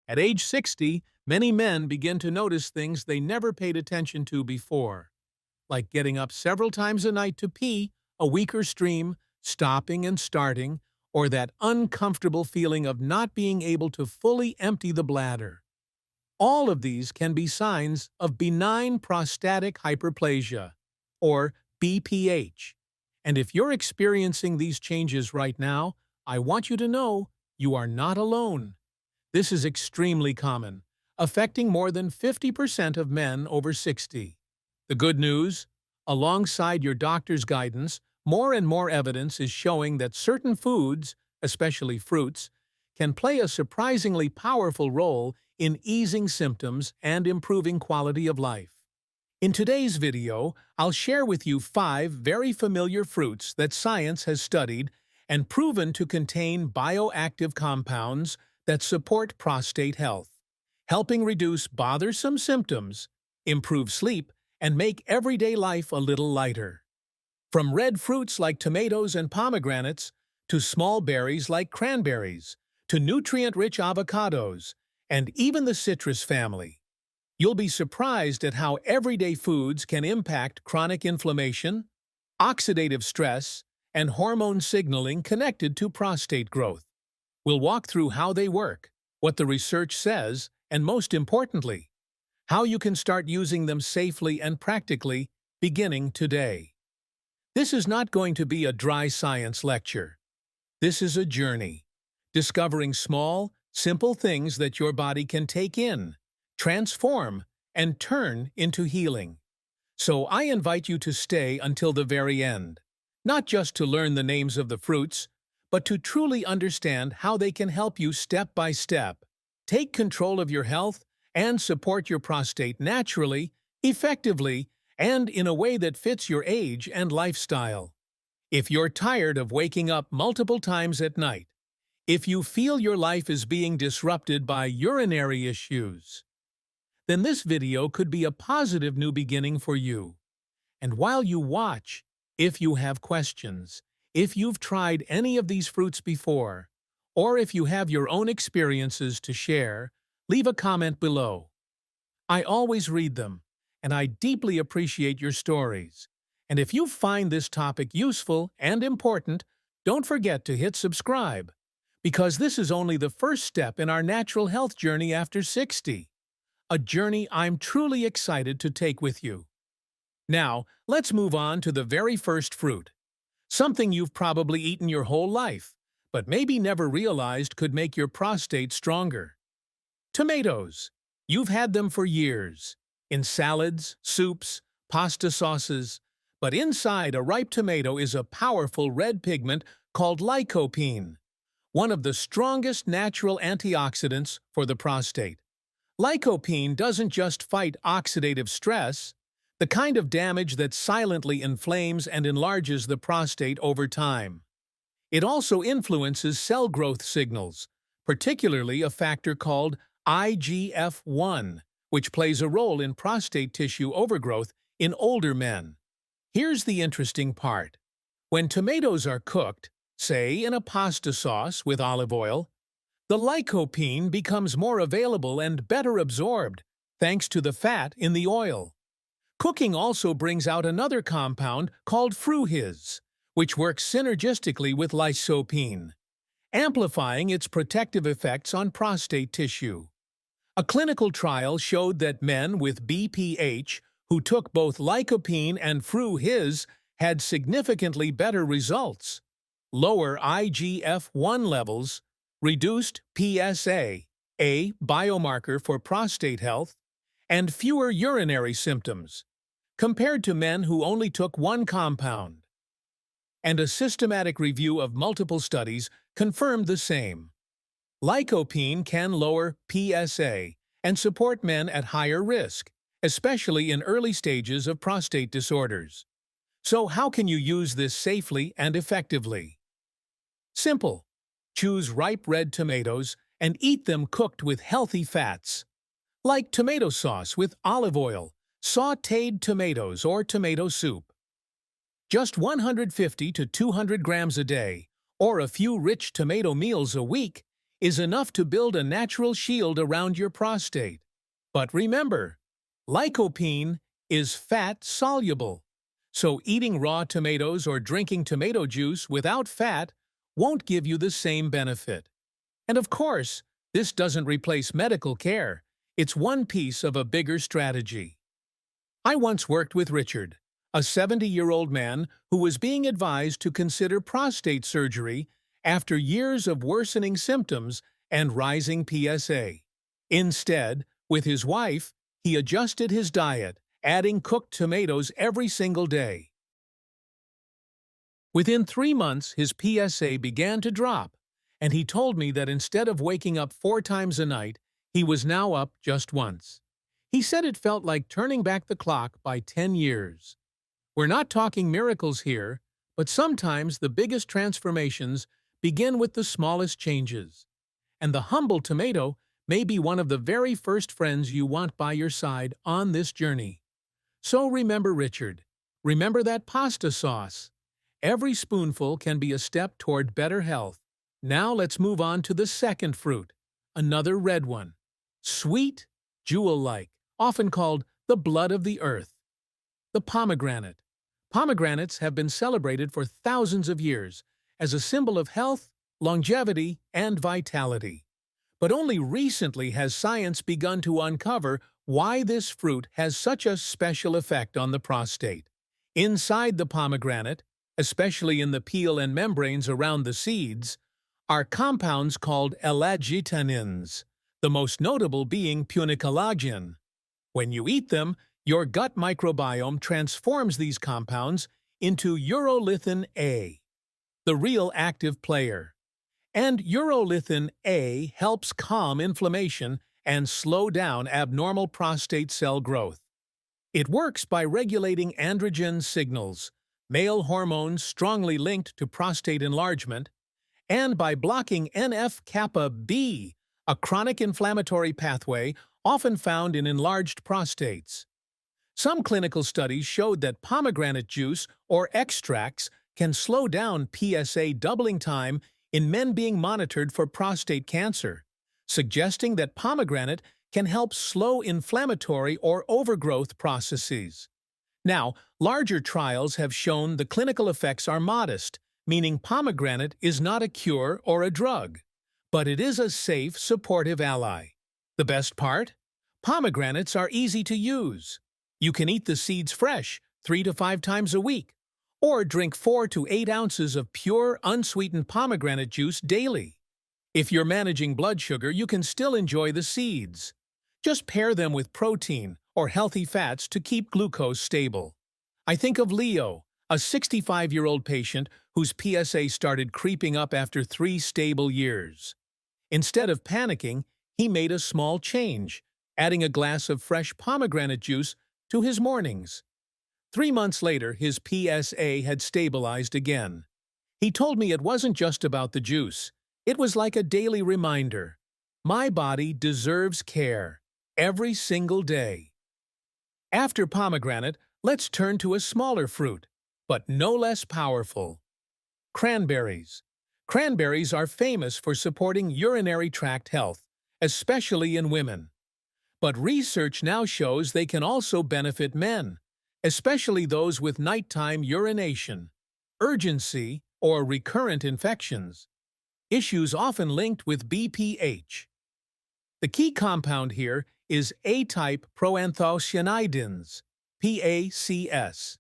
At age 60, many men begin to notice things they never paid attention to before, like getting up several times a night to pee, a weaker stream, stopping and starting, or that uncomfortable feeling of not being able to fully empty the bladder. All of these can be signs of benign prostatic hyperplasia, or BPH. And if you're experiencing these changes right now, I want you to know you are not alone. This is extremely common, affecting more than 50% of men over 60. The good news? Alongside your doctor's guidance, more and more evidence is showing that certain foods, especially fruits, can play a surprisingly powerful role in easing symptoms and improving quality of life. In today's video, I'll share with you 5 very familiar fruits that science has studied and proven to contain bioactive compounds that support prostate health, helping reduce bothersome symptoms, improve sleep, and make everyday life a little lighter. From red fruits like tomatoes and pomegranates, to small berries like cranberries, to nutrient-rich avocados, and even the citrus family, you'll be surprised at how everyday foods can impact chronic inflammation, oxidative stress, and hormone signaling connected to prostate growth. We'll walk through how they work, what the research says, and most importantly, how you can start using them safely and practically beginning today. This is not going to be a dry science lecture. This is a journey, discovering small, simple things that your body can take in, transform, and turn into healing. So I invite you to stay until the very end, not just to learn the names of the fruits, but to truly understand how they can help you step by step, take control of your health, and support your prostate naturally, effectively, and in a way that fits your age and lifestyle. If you're tired of waking up multiple times at night, if you feel your life is being disrupted by urinary issues, then this video could be a positive new beginning for you. And while you watch, if you have questions, if you've tried any of these fruits before, or if you have your own experiences to share, leave a comment below. I always read them, and I deeply appreciate your stories. And if you find this topic useful and important, don't forget to hit subscribe, because this is only the first step in our natural health journey after 60, a journey I'm truly excited to take with you. Now, let's move on to the very first fruit, something you've probably eaten your whole life, but maybe never realized could make your prostate stronger. Tomatoes. You've had them for years, in salads, soups, pasta sauces, but inside a ripe tomato is a powerful red pigment called lycopene, one of the strongest natural antioxidants for the prostate. Lycopene doesn't just fight oxidative stress, the kind of damage that silently inflames and enlarges the prostate over time. It also influences cell growth signals, particularly a factor called IGF-1, which plays a role in prostate tissue overgrowth in older men. Here's the interesting part. When tomatoes are cooked, say in a pasta sauce with olive oil, the lycopene becomes more available and better absorbed, thanks to the fat in the oil. Cooking also brings out another compound called fructose, which works synergistically with lycopene, amplifying its protective effects on prostate tissue. A clinical trial showed that men with BPH who took both lycopene and fructose had significantly better results: lower IGF-1 levels, reduced PSA, a biomarker for prostate health, and fewer urinary symptoms, compared to men who only took one compound. And a systematic review of multiple studies confirmed the same. Lycopene can lower PSA and support men at higher risk, especially in early stages of prostate disorders. So how can you use this safely and effectively? Simple. Choose ripe red tomatoes and eat them cooked with healthy fats, like tomato sauce with olive oil, sautéed tomatoes, or tomato soup. Just 150 to 200 grams a day, or a few rich tomato meals a week, is enough to build a natural shield around your prostate. But remember, lycopene is fat-soluble, so eating raw tomatoes or drinking tomato juice without fat won't give you the same benefit. And of course, this doesn't replace medical care. It's one piece of a bigger strategy. I once worked with Richard, a 70-year-old man who was being advised to consider prostate surgery after years of worsening symptoms and rising PSA. Instead, with his wife, he adjusted his diet, adding cooked tomatoes every single day. Within 3 months, his PSA began to drop, and he told me that instead of waking up 4 times a night, he was now up just once. He said it felt like turning back the clock by 10 years. We're not talking miracles here, but sometimes the biggest transformations begin with the smallest changes. And the humble tomato may be one of the very first friends you want by your side on this journey. So remember Richard. Remember that pasta sauce. Every spoonful can be a step toward better health. Now let's move on to the second fruit, another red one. Sweet, jewel-like, often called the blood of the earth. The pomegranate. Pomegranates have been celebrated for thousands of years as a symbol of health, longevity, and vitality. But only recently has science begun to uncover why this fruit has such a special effect on the prostate. Inside the pomegranate, especially in the peel and membranes around the seeds, are compounds called elagitanins, the most notable being punicalagin. When you eat them, your gut microbiome transforms these compounds into urolithin A, the real active player. And urolithin A helps calm inflammation and slow down abnormal prostate cell growth. It works by regulating androgen signals, male hormones strongly linked to prostate enlargement, and by blocking NF-kappa B, a chronic inflammatory pathway often found in enlarged prostates. Some clinical studies showed that pomegranate juice or extracts can slow down PSA doubling time in men being monitored for prostate cancer, suggesting that pomegranate can help slow inflammatory or overgrowth processes. Now, larger trials have shown the clinical effects are modest, meaning pomegranate is not a cure or a drug, but it is a safe, supportive ally. The best part? Pomegranates are easy to use. You can eat the seeds fresh 3 to 5 times a week, or drink 4 to 8 ounces of pure, unsweetened pomegranate juice daily. If you're managing blood sugar, you can still enjoy the seeds. Just pair them with protein or healthy fats to keep glucose stable. I think of Leo, a 65-year-old patient whose PSA started creeping up after 3 stable years. Instead of panicking, he made a small change, adding a glass of fresh pomegranate juice to his mornings. 3 months later, his PSA had stabilized again. He told me it wasn't just about the juice. It was like a daily reminder. My body deserves care, every single day. After pomegranate, let's turn to a smaller fruit, but no less powerful. Cranberries. Cranberries are famous for supporting urinary tract health, especially in women. But research now shows they can also benefit men, especially those with nighttime urination, urgency, or recurrent infections, issues often linked with BPH. The key compound here is A-type proanthocyanidins, PACS.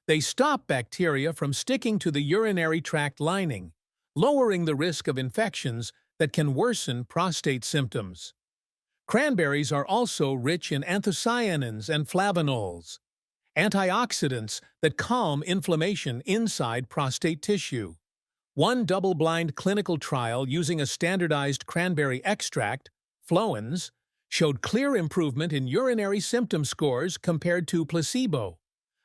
They stop bacteria from sticking to the urinary tract lining, lowering the risk of infections that can worsen prostate symptoms. Cranberries are also rich in anthocyanins and flavonols, antioxidants that calm inflammation inside prostate tissue. One double-blind clinical trial using a standardized cranberry extract, Flowens, showed clear improvement in urinary symptom scores compared to placebo.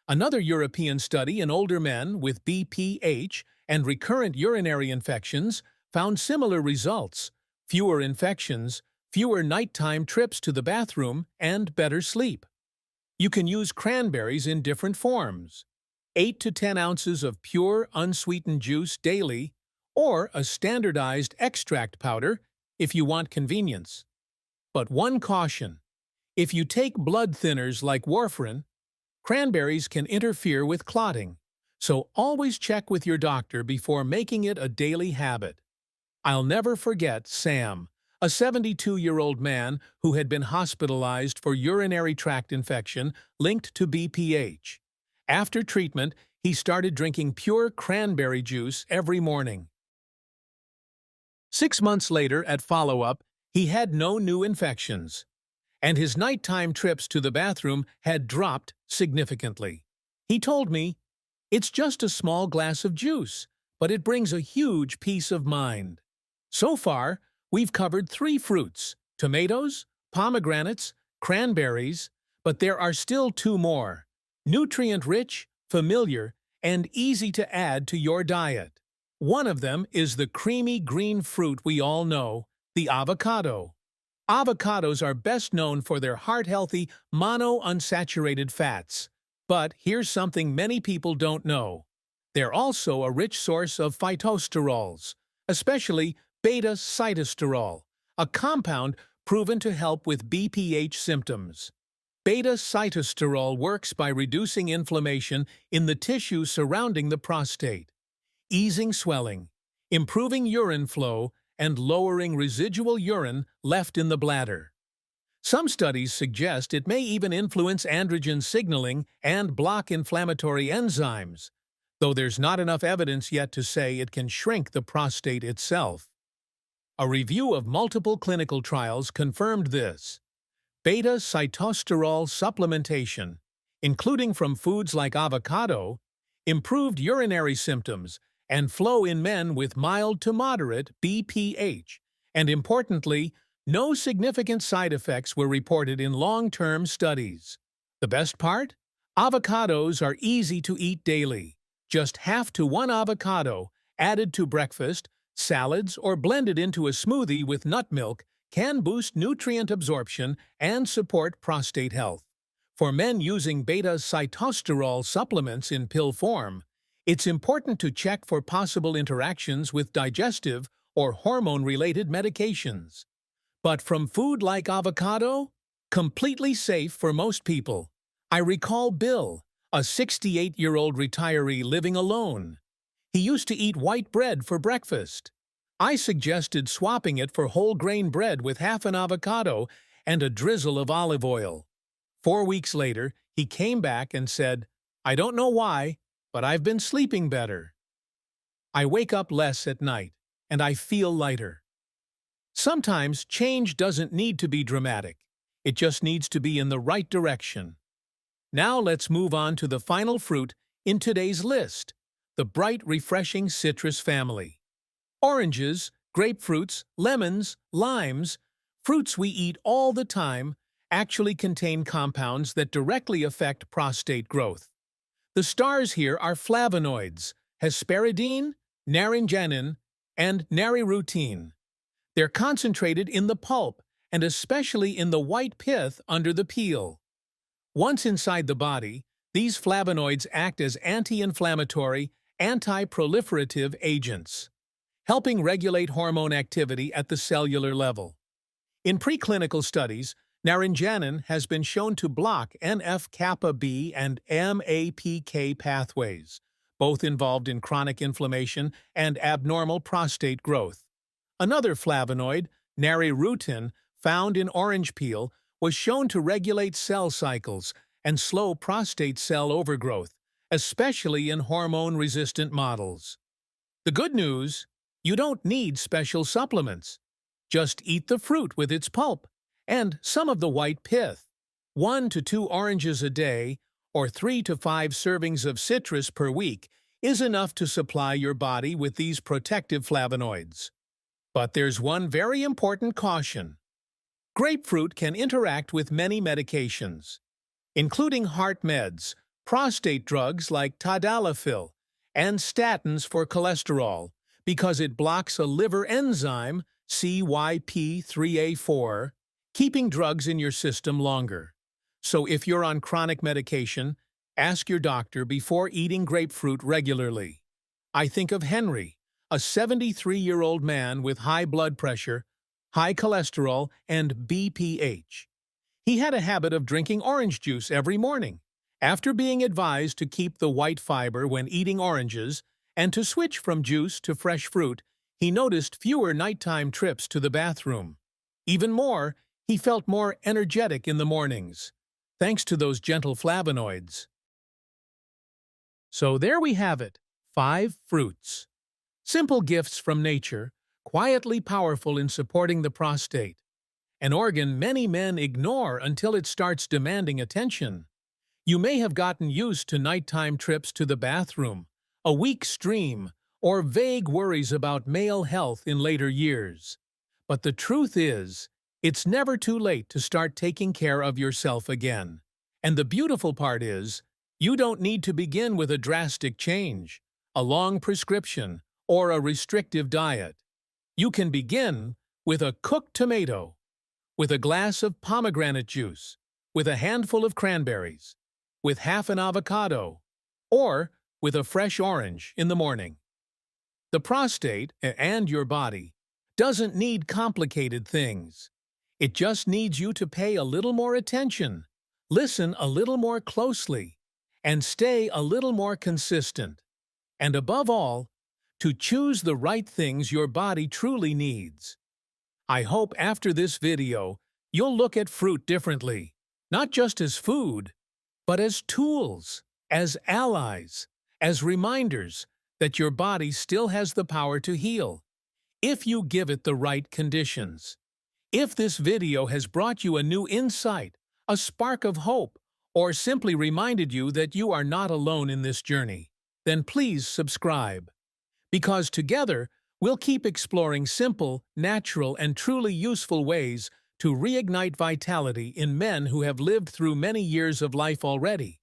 Another European study in older men with BPH and recurrent urinary infections found similar results: fewer infections, fewer nighttime trips to the bathroom, and better sleep. You can use cranberries in different forms: 8 to 10 ounces of pure, unsweetened juice daily, or a standardized extract powder if you want convenience. But one caution: if you take blood thinners like warfarin, cranberries can interfere with clotting, so always check with your doctor before making it a daily habit. I'll never forget Sam, a 72-year-old man who had been hospitalized for urinary tract infection linked to BPH. After treatment, he started drinking pure cranberry juice every morning. 6 months later, at follow-up, he had no new infections, and his nighttime trips to the bathroom had dropped significantly. He told me, "It's just a small glass of juice, but it brings a huge peace of mind." So far, we've covered 3 fruits: tomatoes, pomegranates, cranberries, but there are still 2 more: nutrient-rich, familiar, and easy to add to your diet. One of them is the creamy green fruit we all know, the avocado. Avocados are best known for their heart-healthy monounsaturated fats. But here's something many people don't know: they're also a rich source of phytosterols, especially beta-sitosterol, a compound proven to help with BPH symptoms. Beta-sitosterol works by reducing inflammation in the tissue surrounding the prostate, easing swelling, improving urine flow, and lowering residual urine left in the bladder. Some studies suggest it may even influence androgen signaling and block inflammatory enzymes, though there's not enough evidence yet to say it can shrink the prostate itself. A review of multiple clinical trials confirmed this. Beta-sitosterol supplementation, including from foods like avocado, improved urinary symptoms and flow in men with mild to moderate BPH, and importantly, no significant side effects were reported in long-term studies. The best part? Avocados are easy to eat daily. Just half to 1 avocado, added to breakfast, salads, or blended into a smoothie with nut milk, can boost nutrient absorption and support prostate health. For men using beta-sitosterol supplements in pill form, it's important to check for possible interactions with digestive or hormone-related medications. But from food like avocado, completely safe for most people. I recall Bill, a 68-year-old retiree living alone. He used to eat white bread for breakfast. I suggested swapping it for whole grain bread with half an avocado and a drizzle of olive oil. 4 weeks later, he came back and said, "I don't know why, but I've been sleeping better. I wake up less at night, and I feel lighter." Sometimes change doesn't need to be dramatic. It just needs to be in the right direction. Now let's move on to the final fruit in today's list, the bright, refreshing citrus family. Oranges, grapefruits, lemons, limes, fruits we eat all the time, actually contain compounds that directly affect prostate growth. The stars here are flavonoids, hesperidine, naringenin, and narirutine. They're concentrated in the pulp, and especially in the white pith under the peel. Once inside the body, these flavonoids act as anti-inflammatory, anti-proliferative agents, helping regulate hormone activity at the cellular level. In preclinical studies, naringenin has been shown to block NF-kappa B and MAPK pathways, both involved in chronic inflammation and abnormal prostate growth. Another flavonoid, narirutine, found in orange peel, was shown to regulate cell cycles and slow prostate cell overgrowth, especially in hormone-resistant models. The good news? You don't need special supplements. Just eat the fruit with its pulp and some of the white pith. 1 to 2 oranges a day or 3 to 5 servings of citrus per week is enough to supply your body with these protective flavonoids. But there's one very important caution. Grapefruit can interact with many medications, including heart meds, prostate drugs like tadalafil, and statins for cholesterol, because it blocks a liver enzyme, CYP3A4, keeping drugs in your system longer. So if you're on chronic medication, ask your doctor before eating grapefruit regularly. I think of Henry, a 73-year-old man with high blood pressure, high cholesterol, and BPH. He had a habit of drinking orange juice every morning. After being advised to keep the white fiber when eating oranges and to switch from juice to fresh fruit, he noticed fewer nighttime trips to the bathroom. Even more, he felt more energetic in the mornings, thanks to those gentle flavonoids. So there we have it, 5 fruits. Simple gifts from nature, quietly powerful in supporting the prostate. An organ many men ignore until it starts demanding attention. You may have gotten used to nighttime trips to the bathroom, a weak stream, or vague worries about male health in later years. But the truth is, it's never too late to start taking care of yourself again. And the beautiful part is, you don't need to begin with a drastic change, a long prescription, or a restrictive diet. You can begin with a cooked tomato, with a glass of pomegranate juice, with a handful of cranberries, with half an avocado, or with a fresh orange in the morning. The prostate, and your body, doesn't need complicated things. It just needs you to pay a little more attention, listen a little more closely, and stay a little more consistent. And above all, to choose the right things your body truly needs. I hope after this video, you'll look at fruit differently, not just as food, but as tools, as allies, as reminders that your body still has the power to heal, if you give it the right conditions. If this video has brought you a new insight, a spark of hope, or simply reminded you that you are not alone in this journey, then please subscribe. Because together, we'll keep exploring simple, natural, and truly useful ways to reignite vitality in men who have lived through many years of life already.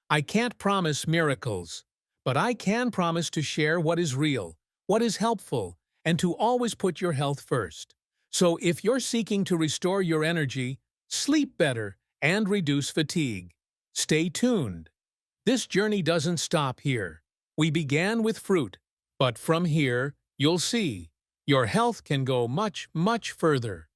I can't promise miracles, but I can promise to share what is real, what is helpful, and to always put your health first. So if you're seeking to restore your energy, sleep better, and reduce fatigue, stay tuned. This journey doesn't stop here. We began with fruit, but from here, you'll see, your health can go much, much further.